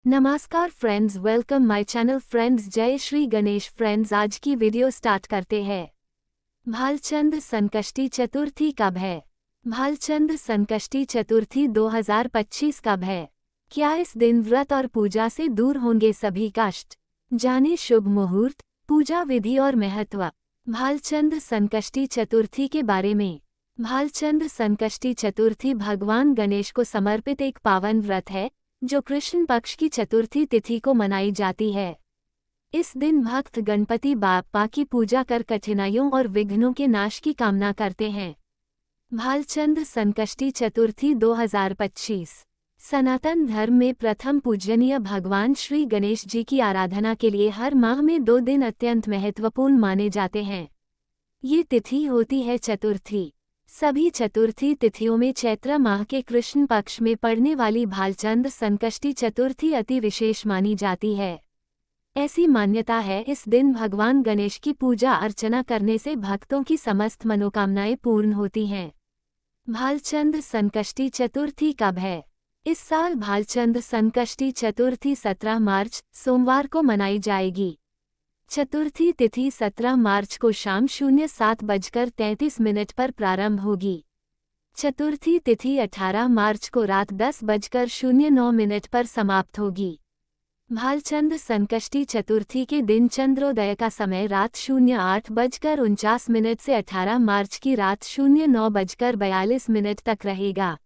नमस्कार friends, welcome my channel friends. जय Shri Ganesh friends. आज की वीडियो स्टार्ट करते हैं। भालचंद्र संकष्टी चतुर्थी कब है? भालचंद्र संकष्टी चतुर्थी 2025 कब है? क्या इस दिन व्रत और पूजा से दूर होंगे सभी कष्ट? जाने शुभ मुहूर्त, पूजा विधि और महत्व। भालचंद्र संकष्टी चतुर्थी के बारे में। भालचंद्र संकष्टी चतुर्थी भगवान गणेश को समर्पित एक पावन व्रत है जो कृष्ण पक्ष की चतुर्थी तिथि को मनाई जाती है। इस दिन भक्त गणपति बाप्पा की पूजा कर कठिनाइयों और विघ्नों के नाश की कामना करते हैं। भालचंद्र संकष्टी चतुर्थी 2025 सनातन धर्म में प्रथम पूजनीय भगवान श्री गणेश जी की आराधना के लिए हर माह में 2 दिन अत्यंत महत्वपूर्ण माने जाते हैं। ये तिथि होती है चतुर्थी। सभी चतुर्थी तिथियों में चैत्र माह के कृष्ण पक्ष में पड़ने वाली भालचंद्र संकष्टी चतुर्थी अति विशेष मानी जाती है। ऐसी मान्यता है इस दिन भगवान गणेश की पूजा अर्चना करने से भक्तों की समस्त मनोकामनाएं पूर्ण होती हैं। भालचंद्र संकष्टी चतुर्थी कब है? इस साल भालचंद्र संकष्टी चतुर्थी 17 मार्च सोमवार को मनाई जाएगी। चतुर्थी तिथि 17 मार्च को शाम 07:33 पर प्रारंभ होगी। चतुर्थी तिथि 18 मार्च को रात 10:09 पर समाप्त होगी। भालचंद्र संकष्टी चतुर्थी के दिन चंद्रोदय का समय रात 08:49 से 18 मार्च की रात 09:42 तक रहेगा।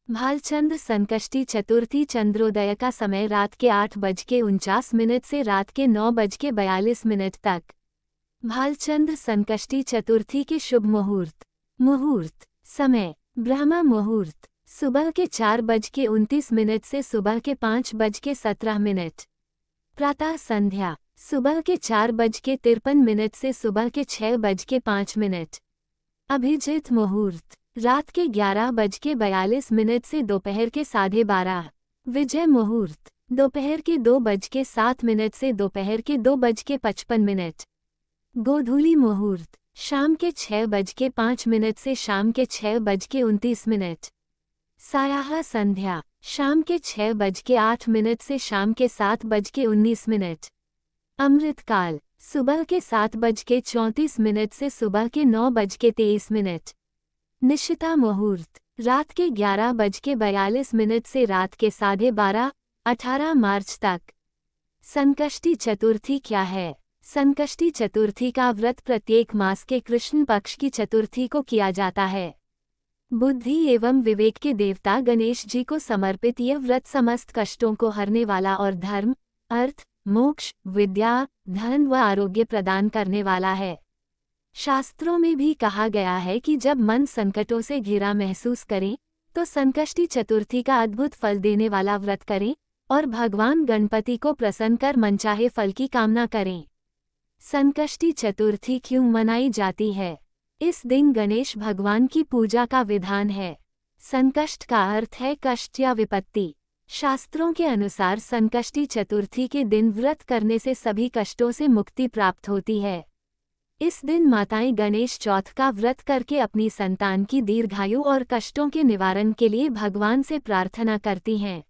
भालचंद्र संकष्टी चतुर्थी चंद्रोदय का समय रात के 8:49 से रात के 9:42 तक। भालचंद्र संकष्टी चतुर्थी के शुभ मुहूर्त समय ब्रह्म मुहूर्त सुबह के 4:29 से सुबह के 5:17। प्रातः संध्या सुबह के 4:53 से सुबह के 6:05। अभिजित मुहूर्त रात के 11:42 से दोपहर के 12:30। विजय मुहूर्त दोपहर के 2:07 से दोपहर के 2:55। गोधूली मुहूर्त शाम के 6:05 से शाम के 6:29। सायाह संध्या शाम के 6:08 से शाम के 7:19। अमृतकाल सुबह के 7:34 से सुबह के 9:23। निशिता मुहूर्त रात के 11:42 से रात के 12:30 18 मार्च तक। संकष्टी चतुर्थी क्या है? संकष्टी चतुर्थी का व्रत प्रत्येक मास के कृष्ण पक्ष की चतुर्थी को किया जाता है। बुद्धि एवं विवेक के देवता गणेश जी को समर्पित यह व्रत समस्त कष्टों को हरने वाला और धर्म, अर्थ, मोक्ष, विद्या, धन व आरोग्य प्रदान करने वाला है। शास्त्रों में भी कहा गया है कि जब मन संकटों से घिरा महसूस करे तो संकष्टी चतुर्थी का अद्भुत फल देने वाला व्रत करें और भगवान गणपति को प्रसन्न कर मनचाहे फल की कामना करें। संकष्टी चतुर्थी क्यों मनाई जाती है? इस दिन गणेश भगवान की पूजा का विधान है। संकष्ट का अर्थ है कष्ट या विपत्ति। शास्त्रों के अनुसार संकष्टी चतुर्थी के दिन व्रत करने से सभी कष्टों से मुक्ति प्राप्त होती है। इस दिन माताएं गणेश चौथ का व्रत करके अपनी संतान की दीर्घायु और कष्टों के निवारण के लिए भगवान से प्रार्थना करती हैं।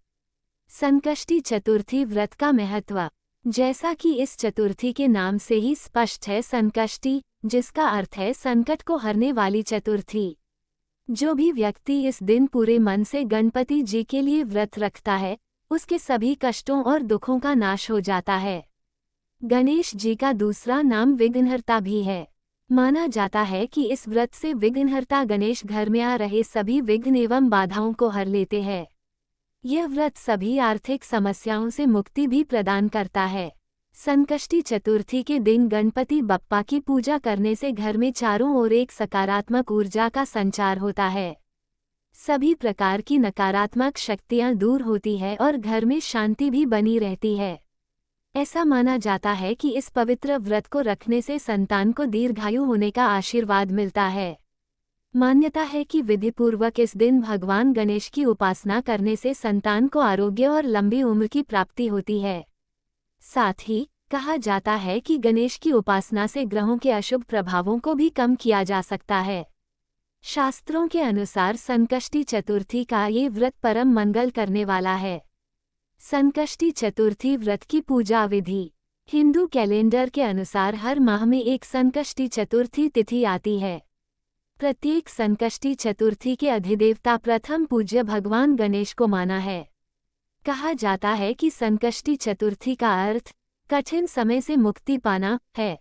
संकष्टी चतुर्थी व्रत का महत्व। जैसा कि इस चतुर्थी के नाम से ही स्पष्ट है, संकष्टी जिसका अर्थ है संकट को हरने वाली चतुर्थी। जो भी व्यक्ति इस दिन पूरे मन से गणपति जी के लिए व्रत रखता है उसके सभी कष्टों और दुखों का नाश हो जाता है। गणेश जी का दूसरा नाम विघ्नहर्ता भी है। माना जाता है कि इस व्रत से विघ्नहर्ता गणेश घर में आ रहे सभी विघ्न एवं बाधाओं को हर लेते हैं। यह व्रत सभी आर्थिक समस्याओं से मुक्ति भी प्रदान करता है। संकष्टी चतुर्थी के दिन गणपति बप्पा की पूजा करने से घर में चारों ओर एक सकारात्मक ऊर्जा का संचार होता है। सभी प्रकार की नकारात्मक शक्तियां दूर होती है और घर में शांति भी बनी रहती है। ऐसा माना जाता है कि इस पवित्र व्रत को रखने से संतान को दीर्घायु होने का आशीर्वाद मिलता है। मान्यता है कि विधिपूर्वक इस दिन भगवान गणेश की उपासना करने से संतान को आरोग्य और लंबी उम्र की प्राप्ति होती है। साथ ही कहा जाता है कि गणेश की उपासना से ग्रहों के अशुभ प्रभावों को भी कम किया जा सकता है। शास्त्रों के अनुसार संकष्टी चतुर्थी का ये व्रत परम मंगल करने वाला है। संकष्टी चतुर्थी व्रत की पूजा विधि। हिंदू कैलेंडर के अनुसार हर माह में एक संकष्टी चतुर्थी तिथि आती है। प्रत्येक संकष्टी चतुर्थी के अधिदेवता प्रथम पूज्य भगवान गणेश को माना है। कहा जाता है कि संकष्टी चतुर्थी का अर्थ कठिन समय से मुक्ति पाना है।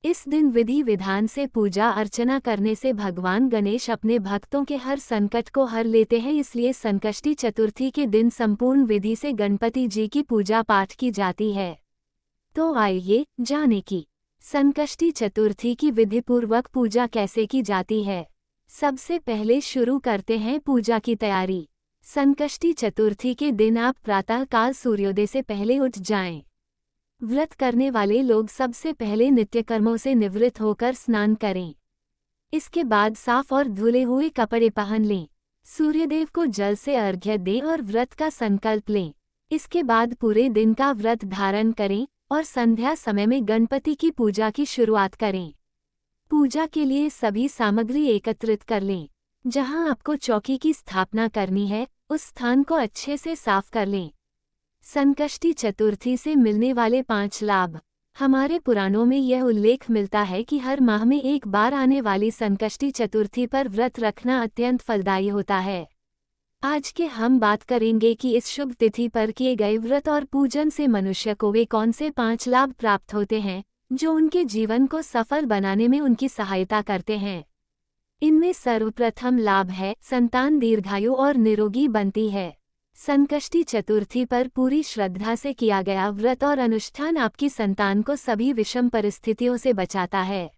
इस दिन विधि विधान से पूजा अर्चना करने से भगवान गणेश अपने भक्तों के हर संकट को हर लेते हैं, इसलिए संकष्टी चतुर्थी के दिन संपूर्ण विधि से गणपति जी की पूजा पाठ की जाती है। तो आइए जाने की संकष्टी चतुर्थी की विधिपूर्वक पूजा कैसे की जाती है। सबसे पहले शुरू करते हैं पूजा की तैयारी। संकष्टी चतुर्थी के दिन आप प्रातःकाल सूर्योदय से पहले उठ जाएं। व्रत करने वाले लोग सबसे पहले नित्य कर्मों से निवृत्त होकर स्नान करें। इसके बाद साफ और धुले हुए कपड़े पहन लें। सूर्यदेव को जल से अर्घ्य दें और व्रत का संकल्प लें। इसके बाद पूरे दिन का व्रत धारण करें और संध्या समय में गणपति की पूजा की शुरुआत करें। पूजा के लिए सभी सामग्री एकत्रित कर लें। जहां आपको चौकी की स्थापना करनी है, उस स्थान को अच्छे से साफ कर लें। संकष्टी चतुर्थी से मिलने वाले 5 लाभ। हमारे पुराणों में यह उल्लेख मिलता है कि हर माह में एक बार आने वाली संकष्टी चतुर्थी पर व्रत रखना अत्यंत फलदायी होता है। आज के हम बात करेंगे कि इस शुभ तिथि पर किए गए व्रत और पूजन से मनुष्य को वे कौन से 5 लाभ प्राप्त होते हैं जो उनके जीवन को सफल बनाने में उनकी सहायता करते हैं। इनमें सर्वप्रथम लाभ है संतान दीर्घायु और निरोगी बनती है। संकष्टी चतुर्थी पर पूरी श्रद्धा से किया गया व्रत और अनुष्ठान आपकी संतान को सभी विषम परिस्थितियों से बचाता है।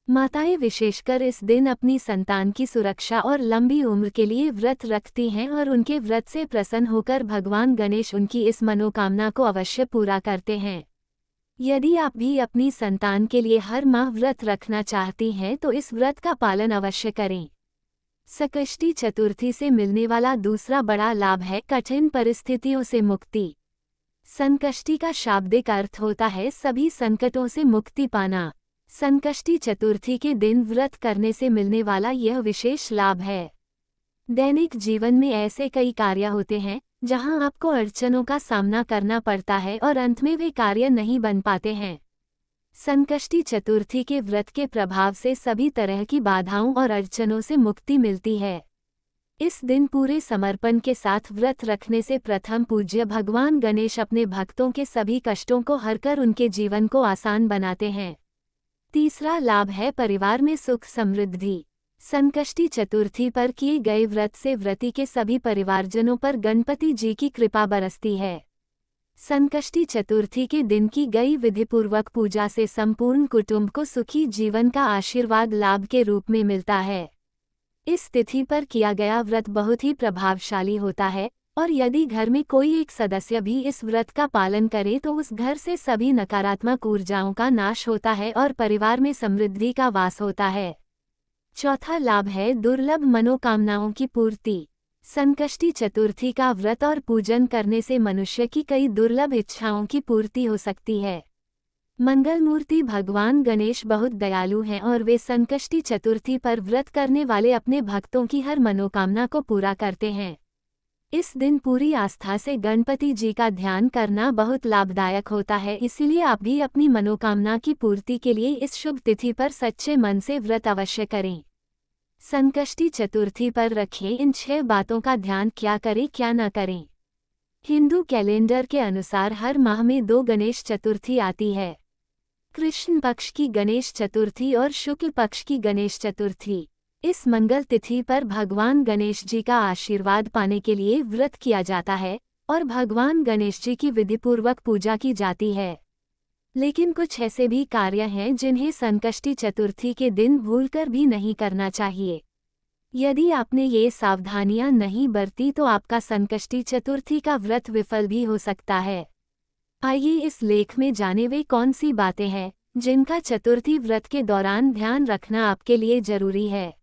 माताएं विशेषकर इस दिन अपनी संतान की सुरक्षा और लंबी उम्र के लिए व्रत रखती हैं और उनके व्रत से प्रसन्न होकर भगवान गणेश उनकी इस मनोकामना को अवश्य पूरा करते हैं। यदि आप भी अपनी संतान के लिए हर माह व्रत रखना चाहती हैं तो इस व्रत का पालन अवश्य करें। संकष्टी चतुर्थी से मिलने वाला दूसरा बड़ा लाभ है कठिन परिस्थितियों से मुक्ति। संकष्टी का शाब्दिक अर्थ होता है सभी संकटों से मुक्ति पाना। संकष्टी चतुर्थी के दिन व्रत करने से मिलने वाला यह विशेष लाभ है। दैनिक जीवन में ऐसे कई कार्य होते हैं जहां आपको अड़चनों का सामना करना पड़ता है और अंत में वे कार्य नहीं बन पाते हैं। संकष्टी चतुर्थी के व्रत के प्रभाव से सभी तरह की बाधाओं और अड़चनों से मुक्ति मिलती है। इस दिन पूरे समर्पण के साथ व्रत रखने से प्रथम पूज्य भगवान गणेश अपने भक्तों के सभी कष्टों को हरकर उनके जीवन को आसान बनाते हैं। तीसरा लाभ है परिवार में सुख समृद्धि। संकष्टी चतुर्थी पर किए गए व्रत से व्रती के सभी परिवारजनों पर गणपति जी की कृपा बरसती है। संकष्टी चतुर्थी के दिन की गई विधिपूर्वक पूजा से संपूर्ण कुटुंब को सुखी जीवन का आशीर्वाद लाभ के रूप में मिलता है। इस तिथि पर किया गया व्रत बहुत ही प्रभावशाली होता है और यदि घर में कोई एक सदस्य भी इस व्रत का पालन करे तो उस घर से सभी नकारात्मक ऊर्जाओं का नाश होता है और परिवार में समृद्धि का वास होता है। चौथा लाभ है दुर्लभ मनोकामनाओं की पूर्ति। संकष्टी चतुर्थी का व्रत और पूजन करने से मनुष्य की कई दुर्लभ इच्छाओं की पूर्ति हो सकती है। मंगलमूर्ति भगवान गणेश बहुत दयालु हैं और वे संकष्टी चतुर्थी पर व्रत करने वाले अपने भक्तों की हर मनोकामना को पूरा करते हैं। इस दिन पूरी आस्था से गणपति जी का ध्यान करना बहुत लाभदायक होता है, इसीलिए आप भी अपनी मनोकामना की पूर्ति के लिए इस शुभ तिथि पर सच्चे मन से व्रत अवश्य करें। संकष्टी चतुर्थी पर रखें इन 6 बातों का ध्यान, क्या करें क्या न करें। हिंदू कैलेंडर के अनुसार हर माह में 2 गणेश चतुर्थी आती है। कृष्ण पक्ष की गणेश चतुर्थी और शुक्ल पक्ष की गणेश चतुर्थी। इस मंगल तिथि पर भगवान गणेश जी का आशीर्वाद पाने के लिए व्रत किया जाता है और भगवान गणेश जी की विधिपूर्वक पूजा की जाती है। लेकिन कुछ ऐसे भी कार्य हैं जिन्हें संकष्टी चतुर्थी के दिन भूलकर भी नहीं करना चाहिए। यदि आपने ये सावधानियां नहीं बरती तो आपका संकष्टी चतुर्थी का व्रत विफल भी हो सकता है। आइए इस लेख में जाने वे कौन सी बातें हैं जिनका चतुर्थी व्रत के दौरान ध्यान रखना आपके लिए जरूरी है।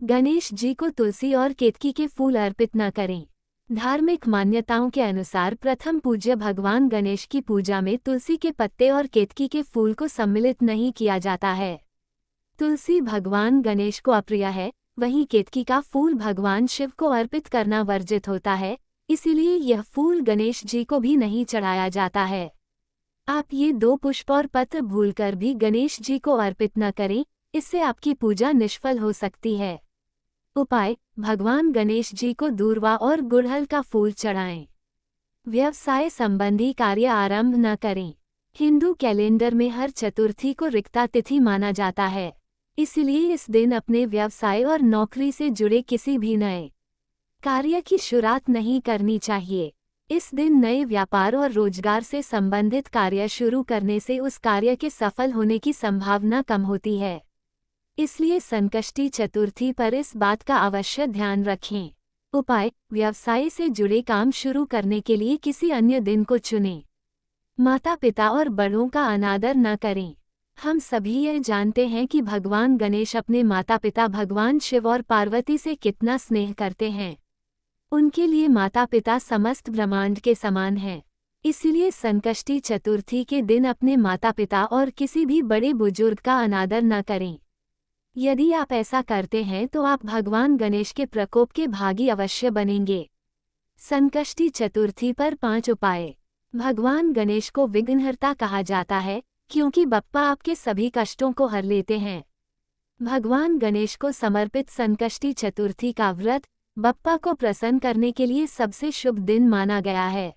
गणेश जी को तुलसी और केतकी के फूल अर्पित न करें। धार्मिक मान्यताओं के अनुसार प्रथम पूज्य भगवान गणेश की पूजा में तुलसी के पत्ते और केतकी के फूल को सम्मिलित नहीं किया जाता है। तुलसी भगवान गणेश को अप्रिय है, वहीं केतकी का फूल भगवान शिव को अर्पित करना वर्जित होता है। इसीलिए यह फूल गणेश जी को भी नहीं चढ़ाया जाता है। आप ये 2 पुष्प और पत्र भूलकर भी गणेश जी को अर्पित न करें, इससे आपकी पूजा निष्फल हो सकती है। उपाय: भगवान गणेश जी को दूर्वा और गुड़हल का फूल चढ़ाएं। व्यवसाय संबंधी कार्य आरंभ न करें। हिंदू कैलेंडर में हर चतुर्थी को रिक्ता तिथि माना जाता है, इसलिए इस दिन अपने व्यवसाय और नौकरी से जुड़े किसी भी नए कार्य की शुरुआत नहीं करनी चाहिए। इस दिन नए व्यापार और रोजगार से संबंधित कार्य शुरू करने से उस कार्य के सफल होने की संभावना कम होती है। इसलिए संकष्टी चतुर्थी पर इस बात का अवश्य ध्यान रखें। उपाय: व्यवसाय से जुड़े काम शुरू करने के लिए किसी अन्य दिन को चुनें। माता पिता और बड़ों का अनादर न करें। हम सभी यह जानते हैं कि भगवान गणेश अपने माता पिता भगवान शिव और पार्वती से कितना स्नेह करते हैं। उनके लिए माता पिता समस्त ब्रह्मांड के समान हैं। इसीलिए संकष्टी चतुर्थी के दिन अपने माता पिता और किसी भी बड़े बुजुर्ग का अनादर न करें। यदि आप ऐसा करते हैं तो आप भगवान गणेश के प्रकोप के भागी अवश्य बनेंगे। संकष्टी चतुर्थी पर 5 उपाय। भगवान गणेश को विघ्नहर्ता कहा जाता है, क्योंकि बप्पा आपके सभी कष्टों को हर लेते हैं। भगवान गणेश को समर्पित संकष्टी चतुर्थी का व्रत बप्पा को प्रसन्न करने के लिए सबसे शुभ दिन माना गया है।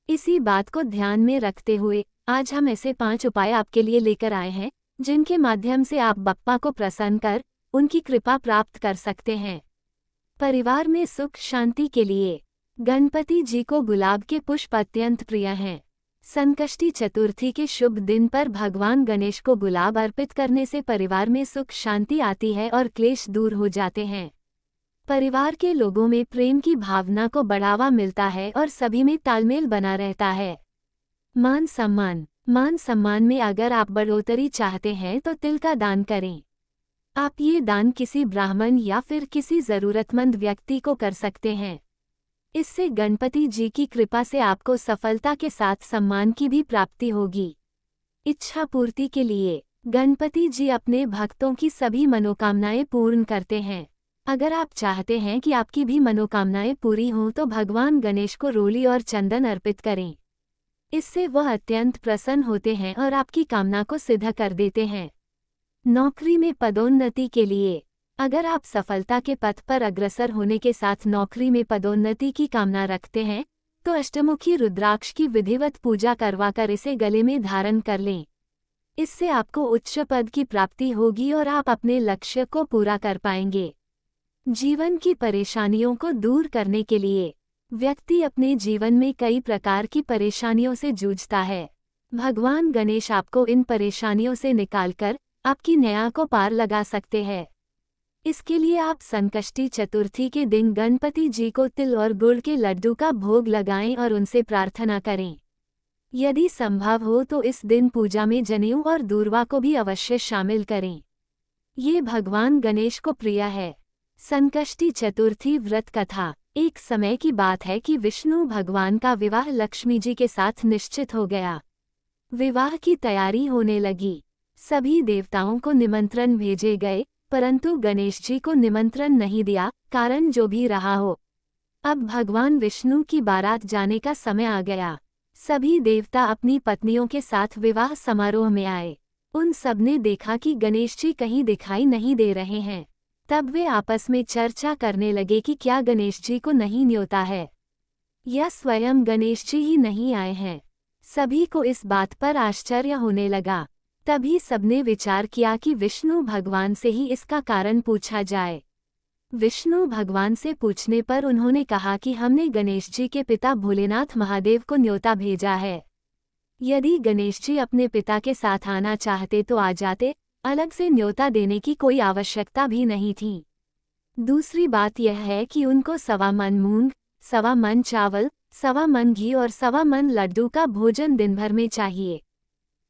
इसी बात को ध्यान में रखते हुए आज हम ऐसे 5 उपाय आपके लिए लेकर आए हैं, जिनके माध्यम से आप बप्पा को प्रसन्न कर उनकी कृपा प्राप्त कर सकते हैं। परिवार में सुख शांति के लिए गणपति जी को गुलाब के पुष्प अत्यंत प्रिय हैं। संकष्टी चतुर्थी के शुभ दिन पर भगवान गणेश को गुलाब अर्पित करने से परिवार में सुख शांति आती है और क्लेश दूर हो जाते हैं। परिवार के लोगों में प्रेम की भावना को बढ़ावा मिलता है और सभी में तालमेल बना रहता है। मान सम्मान में अगर आप बढ़ोतरी चाहते हैं तो तिल का दान करें। आप ये दान किसी ब्राह्मण या फिर किसी जरूरतमंद व्यक्ति को कर सकते हैं। इससे गणपति जी की कृपा से आपको सफलता के साथ सम्मान की भी प्राप्ति होगी। इच्छा पूर्ति के लिए गणपति जी अपने भक्तों की सभी मनोकामनाएं पूर्ण करते हैं। अगर आप चाहते हैं कि आपकी भी मनोकामनाएं पूरी हों तो भगवान गणेश को रोली और चंदन अर्पित करें। इससे वह अत्यंत प्रसन्न होते हैं और आपकी कामना को सिद्ध कर देते हैं। नौकरी में पदोन्नति के लिए अगर आप सफलता के पथ पर अग्रसर होने के साथ नौकरी में पदोन्नति की कामना रखते हैं तो अष्टमुखी रुद्राक्ष की विधिवत पूजा करवाकर इसे गले में धारण कर लें। इससे आपको उच्च पद की प्राप्ति होगी और आप अपने लक्ष्य को पूरा कर पाएंगे। जीवन की परेशानियों को दूर करने के लिए व्यक्ति अपने जीवन में कई प्रकार की परेशानियों से जूझता है। भगवान गणेश आपको इन परेशानियों से निकालकर आपकी नैया को पार लगा सकते हैं। इसके लिए आप संकष्टी चतुर्थी के दिन गणपति जी को तिल और गुड़ के लड्डू का भोग लगाएं और उनसे प्रार्थना करें। यदि संभव हो तो इस दिन पूजा में जनेऊ और दूर्वा को भी अवश्य शामिल करें। ये भगवान गणेश को प्रिय है। संकष्टी चतुर्थी व्रत कथा। एक समय की बात है कि विष्णु भगवान का विवाह लक्ष्मी जी के साथ निश्चित हो गया। विवाह की तैयारी होने लगी। सभी देवताओं को निमंत्रण भेजे गए, परंतु गणेश जी को निमंत्रण नहीं दिया, कारण जो भी रहा हो। अब भगवान विष्णु की बारात जाने का समय आ गया। सभी देवता अपनी पत्नियों के साथ विवाह समारोह में आए। उन सबने देखा कि गणेश जी कहीं दिखाई नहीं दे रहे हैं। तब वे आपस में चर्चा करने लगे कि क्या गणेश जी को नहीं न्योता है या स्वयं गणेश जी ही नहीं आए हैं। सभी को इस बात पर आश्चर्य होने लगा। तभी सबने विचार किया कि विष्णु भगवान से ही इसका कारण पूछा जाए। विष्णु भगवान से पूछने पर उन्होंने कहा कि हमने गणेश जी के पिता भोलेनाथ महादेव को न्योता भेजा है। यदि गणेश जी अपने पिता के साथ आना चाहते तो आ जाते, अलग से न्योता देने की कोई आवश्यकता भी नहीं थी। दूसरी बात यह है कि उनको 1.25 मन मूंग, 1.25 मन चावल, 1.25 मन घी और 1.25 मन लड्डू का भोजन दिन भर में चाहिए।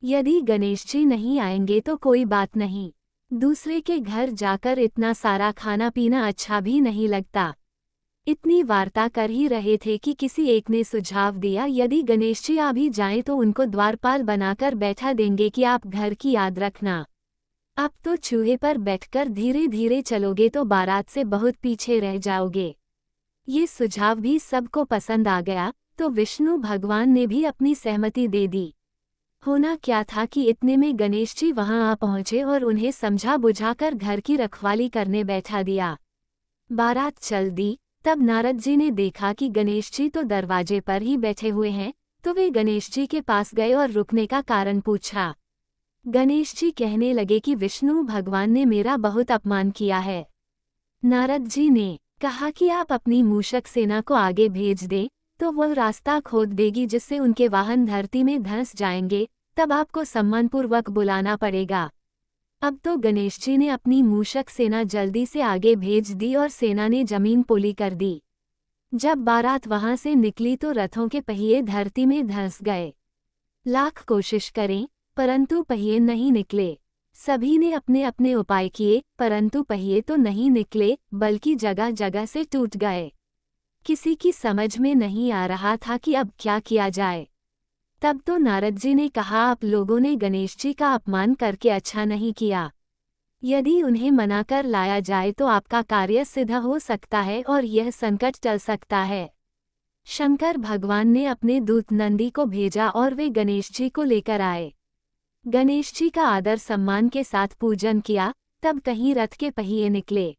यदि गणेश जी नहीं आएंगे तो कोई बात नहीं, दूसरे के घर जाकर इतना सारा खाना पीना अच्छा भी नहीं लगता। इतनी वार्ता कर ही रहे थे कि किसी एक ने सुझाव दिया, यदि गणेश जी आ भी जाएं तो उनको द्वारपाल बनाकर बैठा देंगे कि आप घर की याद रखना। अब तो चूहे पर बैठकर धीरे धीरे चलोगे तो बारात से बहुत पीछे रह जाओगे। ये सुझाव भी सबको पसंद आ गया, तो विष्णु भगवान ने भी अपनी सहमति दे दी। होना क्या था कि इतने में गणेश जी वहां आ पहुंचे और उन्हें समझा बुझाकर घर की रखवाली करने बैठा दिया। बारात चल दी, तब नारद जी ने देखा कि गणेश जी तो दरवाजे पर ही बैठे हुए हैं, तो वे गणेश जी के पास गए और रुकने का कारण पूछा। गणेश जी कहने लगे कि विष्णु भगवान ने मेरा बहुत अपमान किया है। नारद जी ने कहा कि आप अपनी मूषक सेना को आगे भेज दें, तो वह रास्ता खोद देगी जिससे उनके वाहन धरती में धंस जाएंगे, तब आपको सम्मानपूर्वक बुलाना पड़ेगा। अब तो गणेश जी ने अपनी मूषक सेना जल्दी से आगे भेज दी और सेना ने जमीन पोली कर दी। जब बारात वहां से निकली तो रथों के पहिए धरती में धंस गए। लाख कोशिश करें, परंतु पहिए नहीं निकले। सभी ने अपने अपने उपाय किए, परंतु पहिए तो नहीं निकले, बल्कि जगह जगह से टूट गए। किसी की समझ में नहीं आ रहा था कि अब क्या किया जाए। तब तो नारद जी ने कहा, आप लोगों ने गणेश जी का अपमान करके अच्छा नहीं किया। यदि उन्हें मनाकर लाया जाए तो आपका कार्य सिद्ध हो सकता है और यह संकट टल सकता है। शंकर भगवान ने अपने दूत नंदी को भेजा और वे गणेश जी को लेकर आए। गणेश जी का आदर सम्मान के साथ पूजन किया, तब कहीं रथ के पहिए निकले।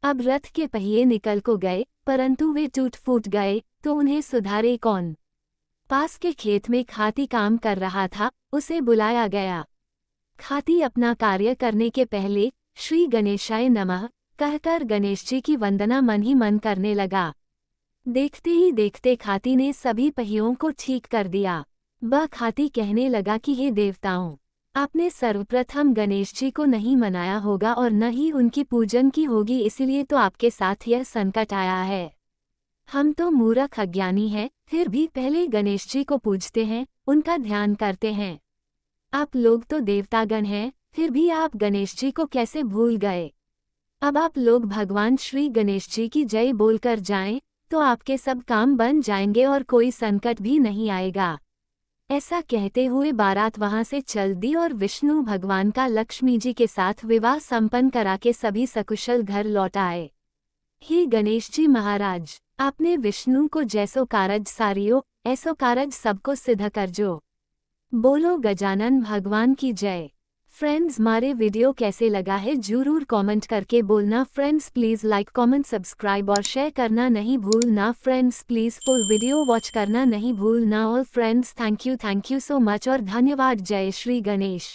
अब रथ के पहिए निकल को गए, परंतु वे टूट फूट गए, तो उन्हें सुधारे कौन? पास के खेत में खाती काम कर रहा था, उसे बुलाया गया। खाती अपना कार्य करने के पहले श्री गणेशाय नमः कहकर गणेश जी की वंदना मन ही मन करने लगा। देखते ही देखते खाती ने सभी पहियों को ठीक कर दिया। वह खाती कहने लगा कि हे देवताओं, आपने सर्वप्रथम गणेश जी को नहीं मनाया होगा और न ही उनकी पूजन की होगी, इसलिए तो आपके साथ यह संकट आया है। हम तो मूर्ख अज्ञानी हैं, फिर भी पहले गणेश जी को पूजते हैं, उनका ध्यान करते हैं। आप लोग तो देवतागण हैं, फिर भी आप गणेश जी को कैसे भूल गए? अब आप लोग भगवान श्री गणेश जी की जय बोलकर जाएं, तो आपके सब काम बन जाएंगे और कोई संकट भी नहीं आएगा। ऐसा कहते हुए बारात वहां से चल दी और विष्णु भगवान का लक्ष्मी जी के साथ विवाह संपन्न करा के सभी सकुशल घर लौट आए। हे गणेश जी महाराज, आपने विष्णु को जैसो कारज सारियो, ऐसो कारज सबको सिद्ध करजो। बोलो गजानन भगवान की जय। फ्रेंड्स, हमारे वीडियो कैसे लगा है जरूर कमेंट करके बोलना। Friends please like comment subscribe और शेयर करना नहीं भूलना। Friends please full video watch करना नहीं भूलना। All friends thank you so much और धन्यवाद। जय श्री गणेश।